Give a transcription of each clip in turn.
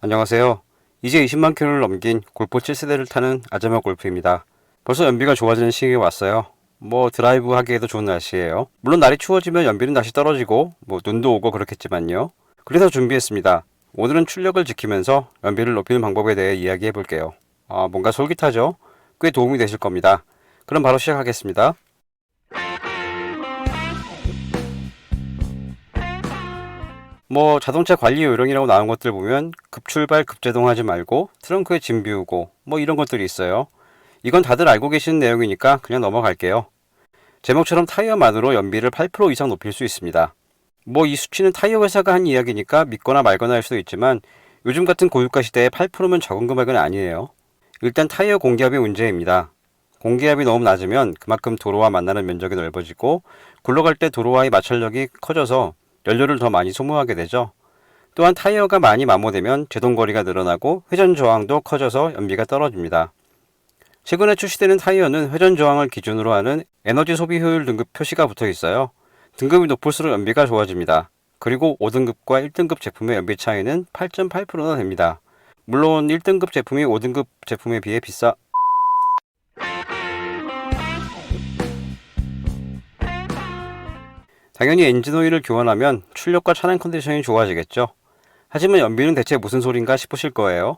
안녕하세요. 이제 20만 킬로를 넘긴 골프 7세대를 타는 아자마 골프입니다. 벌써 연비가 좋아지는 시기에 왔어요. 드라이브 하기에도 좋은 날씨예요. 물론 날이 추워지면 연비는 다시 떨어지고 눈도 오고 그렇겠지만요. 그래서 준비했습니다. 오늘은 출력을 지키면서 연비를 높이는 방법에 대해 이야기해 볼게요. 뭔가 솔깃하죠? 꽤 도움이 되실 겁니다. 그럼 바로 시작하겠습니다. 자동차 관리 요령이라고 나온 것들 보면 급출발 급제동하지 말고 트렁크에 짐 비우고 이런 것들이 있어요. 이건 다들 알고 계시는 내용이니까 그냥 넘어갈게요. 제목처럼 타이어만으로 연비를 8% 이상 높일 수 있습니다. 이 수치는 타이어 회사가 한 이야기니까 믿거나 말거나 할 수도 있지만 요즘 같은 고유가 시대에 8%면 적은 금액은 아니에요. 일단 타이어 공기압이 문제입니다. 공기압이 너무 낮으면 그만큼 도로와 만나는 면적이 넓어지고 굴러갈 때 도로와의 마찰력이 커져서 연료를 더 많이 소모하게 되죠. 또한 타이어가 많이 마모되면 제동거리가 늘어나고 회전 저항도 커져서 연비가 떨어집니다. 최근에 출시되는 타이어는 회전 저항을 기준으로 하는 에너지 소비 효율 등급 표시가 붙어 있어요. 등급이 높을수록 연비가 좋아집니다. 그리고 5등급과 1등급 제품의 연비 차이는 8.8%나 됩니다. 물론 1등급 제품이 5등급 제품에 비해 비싸 당연히 엔진오일을 교환하면 출력과 차량 컨디션이 좋아지겠죠. 하지만 연비는 대체 무슨 소린가 싶으실 거예요.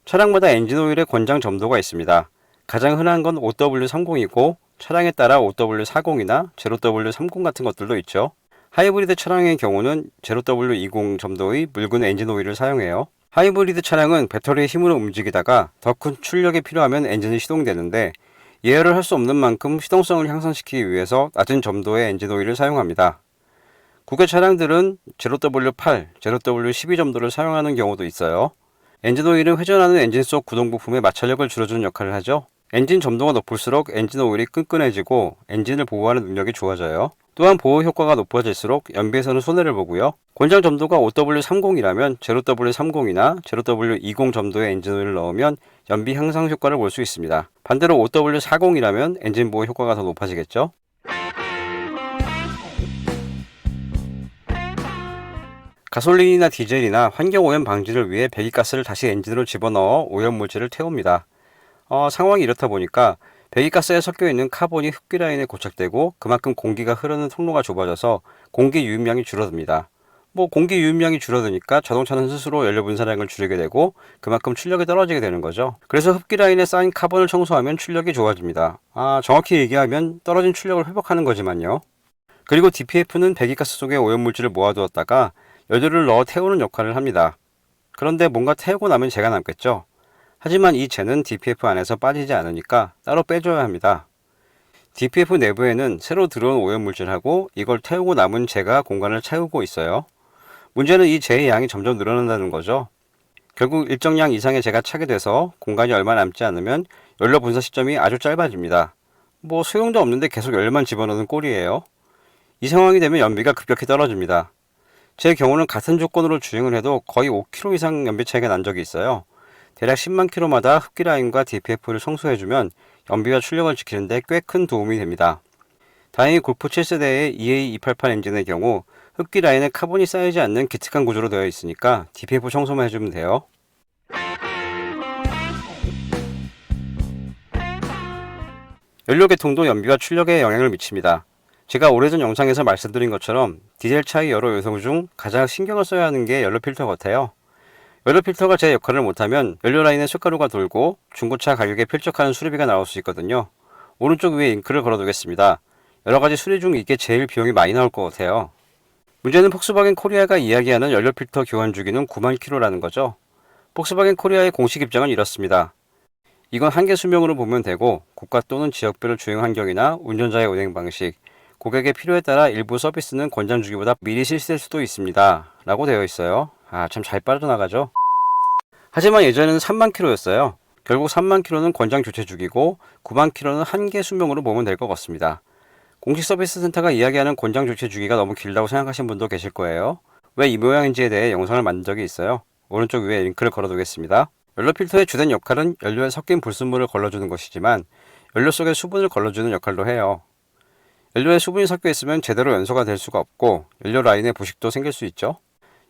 차량마다 엔진오일의 권장 점도가 있습니다. 가장 흔한 건 OW30이고 차량에 따라 OW40이나 0W30 같은 것들도 있죠. 하이브리드 차량의 경우는 0W20 점도의 묽은 엔진오일을 사용해요. 하이브리드 차량은 배터리의 힘으로 움직이다가 더 큰 출력이 필요하면 엔진이 시동되는데 예열을 할 수 없는 만큼 시동성을 향상시키기 위해서 낮은 점도의 엔진오일을 사용합니다. 국외 차량들은 0W8, 0W12 점도를 사용하는 경우도 있어요. 엔진오일은 회전하는 엔진 속 구동 부품의 마찰력을 줄여주는 역할을 하죠. 엔진 점도가 높을수록 엔진오일이 끈끈해지고 엔진을 보호하는 능력이 좋아져요. 또한 보호 효과가 높아질수록 연비에서는 손해를 보고요. 권장 점도가 OW30이라면 0W30이나 0W20 점도의 엔진오일을 넣으면 연비 향상 효과를 볼 수 있습니다. 반대로 OW40이라면 엔진 보호 효과가 더 높아지겠죠. 가솔린이나 디젤이나 환경오염 방지를 위해 배기가스를 다시 엔진으로 집어넣어 오염물질을 태웁니다. 상황이 이렇다 보니까 배기가스에 섞여있는 카본이 흡기 라인에 고착되고 그만큼 공기가 흐르는 통로가 좁아져서 공기 유입량이 줄어듭니다. 공기 유입량이 줄어드니까 자동차는 스스로 연료 분사량을 줄이게 되고 그만큼 출력이 떨어지게 되는 거죠. 그래서 흡기 라인에 쌓인 카본을 청소하면 출력이 좋아집니다. 정확히 얘기하면 떨어진 출력을 회복하는 거지만요. 그리고 DPF는 배기가스 속에 오염물질을 모아두었다가 연료를 넣어 태우는 역할을 합니다. 그런데 뭔가 태우고 나면 재가 남겠죠. 하지만 이 재는 DPF 안에서 빠지지 않으니까 따로 빼줘야 합니다. DPF 내부에는 새로 들어온 오염물질하고 이걸 태우고 남은 재가 공간을 채우고 있어요. 문제는 이 재의 양이 점점 늘어난다는 거죠. 결국 일정량 이상의 재가 차게 돼서 공간이 얼마 남지 않으면 연료 분사 시점이 아주 짧아집니다. 소용도 없는데 계속 연료만 집어넣는 꼴이에요. 이 상황이 되면 연비가 급격히 떨어집니다. 제 경우는 같은 조건으로 주행을 해도 거의 5km 이상 연비 차이가 난 적이 있어요. 대략 10만 킬로마다 흡기 라인과 DPF를 청소해주면 연비와 출력을 지키는데 꽤 큰 도움이 됩니다. 다행히 골프 7세대의 EA288 엔진의 경우 흡기 라인에 카본이 쌓이지 않는 기특한 구조로 되어 있으니까 DPF 청소만 해주면 돼요. 연료 계통도 연비와 출력에 영향을 미칩니다. 제가 오래전 영상에서 말씀드린 것처럼 디젤차의 여러 요소 중 가장 신경을 써야 하는 게 연료 필터 같아요. 연료 필터가 제 역할을 못하면 연료 라인에 쇳가루가 돌고 중고차 가격에 필적하는 수리비가 나올 수 있거든요. 오른쪽 위에 잉크를 걸어두겠습니다. 여러가지 수리 중 이게 제일 비용이 많이 나올 것 같아요. 문제는 폭스바겐 코리아가 이야기하는 연료 필터 교환 주기는 9만 킬로라는 거죠. 폭스바겐 코리아의 공식 입장은 이렇습니다. 이건 한계 수명으로 보면 되고 국가 또는 지역별 주행 환경이나 운전자의 운행 방식, 고객의 필요에 따라 일부 서비스는 권장 주기보다 미리 실시될 수도 있습니다. 라고 되어 있어요. 참 잘 빠져나가죠. 하지만 예전에는 3만 킬로였어요. 결국 3만 킬로는 권장 교체 주기고 9만 킬로는 한계 수명으로 보면 될 것 같습니다. 공식 서비스 센터가 이야기하는 권장 교체 주기가 너무 길다고 생각하시는 분도 계실 거예요. 왜 이 모양인지에 대해 영상을 만든 적이 있어요. 오른쪽 위에 링크를 걸어두겠습니다. 연료 필터의 주된 역할은 연료에 섞인 불순물을 걸러주는 것이지만 연료 속에 수분을 걸러주는 역할도 해요. 연료에 수분이 섞여 있으면 제대로 연소가 될 수가 없고 연료 라인에 부식도 생길 수 있죠.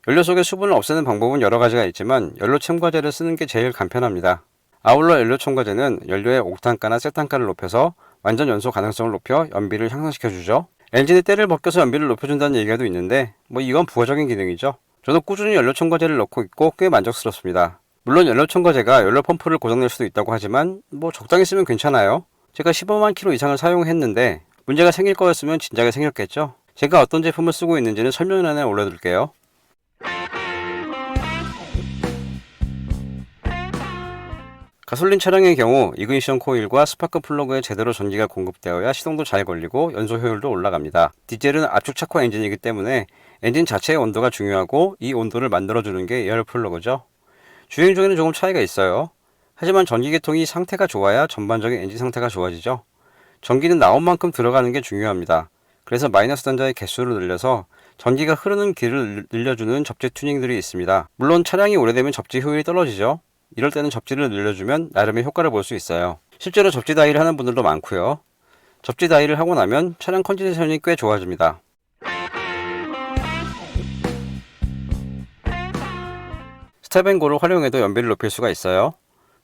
연료 속의 수분을 없애는 방법은 여러 가지가 있지만 연료 첨가제를 쓰는 게 제일 간편합니다. 아울러 연료 첨가제는 연료의 옥탄가나 세탄가를 높여서 완전 연소 가능성을 높여 연비를 향상시켜주죠. 엔진의 때를 벗겨서 연비를 높여준다는 얘기가 있는데 이건 부가적인 기능이죠. 저도 꾸준히 연료 첨가제를 넣고 있고 꽤 만족스럽습니다. 물론 연료 첨가제가 연료 펌프를 고장낼 수도 있다고 하지만 적당히 쓰면 괜찮아요. 제가 15만 킬로 이상을 사용했는데 문제가 생길 거였으면 진작에 생겼겠죠. 제가 어떤 제품을 쓰고 있는지는 설명란에 올려둘게요. 가솔린 차량의 경우 이그니션 코일과 스파크 플러그에 제대로 전기가 공급되어야 시동도 잘 걸리고 연소 효율도 올라갑니다. 디젤은 압축 착화 엔진이기 때문에 엔진 자체의 온도가 중요하고 이 온도를 만들어주는 게 에어 플러그죠. 주행 중에는 조금 차이가 있어요. 하지만 전기계통이 상태가 좋아야 전반적인 엔진 상태가 좋아지죠. 전기는 나온 만큼 들어가는 게 중요합니다. 그래서 마이너스 단자의 개수를 늘려서 전기가 흐르는 길을 늘려주는 접지 튜닝들이 있습니다. 물론 차량이 오래되면 접지 효율이 떨어지죠. 이럴 때는 접지를 늘려주면 나름의 효과를 볼 수 있어요. 실제로 접지 다이를 하는 분들도 많고요. 접지 다이를 하고 나면 차량 컨디션이 꽤 좋아집니다. 스탑앤고를 활용해도 연비를 높일 수가 있어요.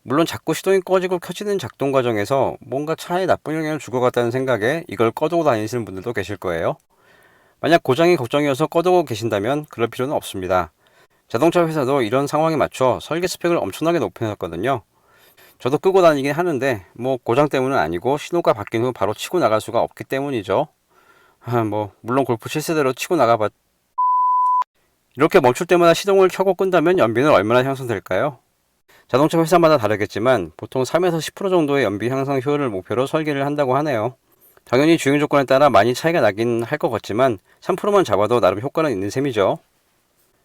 물론 자꾸 시동이 꺼지고 켜지는 작동 과정에서 뭔가 차에 나쁜 영향을 줄 것 같다는 생각에 이걸 꺼두고 다니시는 분들도 계실 거예요. 만약 고장이 걱정이어서 꺼두고 계신다면 그럴 필요는 없습니다. 자동차 회사도 이런 상황에 맞춰 설계 스펙을 엄청나게 높여놨거든요. 저도 끄고 다니긴 하는데 고장 때문은 아니고 신호가 바뀐 후 바로 치고 나갈 수가 없기 때문이죠. 물론 골프 7세대로 치고 나가봤. 이렇게 멈출 때마다 시동을 켜고 끈다면 연비는 얼마나 향상될까요? 자동차 회사마다 다르겠지만 보통 3에서 10% 정도의 연비 향상 효율을 목표로 설계를 한다고 하네요. 당연히 주행 조건에 따라 많이 차이가 나긴 할 것 같지만 3%만 잡아도 나름 효과는 있는 셈이죠.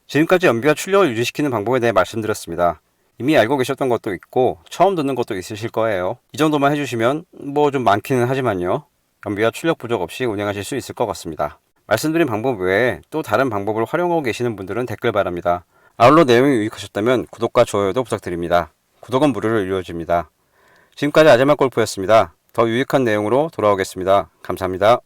지금까지 연비와 출력을 유지시키는 방법에 대해 말씀드렸습니다. 이미 알고 계셨던 것도 있고 처음 듣는 것도 있으실 거예요. 이 정도만 해주시면 좀 많기는 하지만요. 연비와 출력 부족 없이 운행하실 수 있을 것 같습니다. 말씀드린 방법 외에 또 다른 방법을 활용하고 계시는 분들은 댓글 바랍니다. 아울러 내용이 유익하셨다면 구독과 좋아요도 부탁드립니다. 구독은 무료로 이루어집니다. 지금까지 아재맛골프였습니다. 더 유익한 내용으로 돌아오겠습니다. 감사합니다.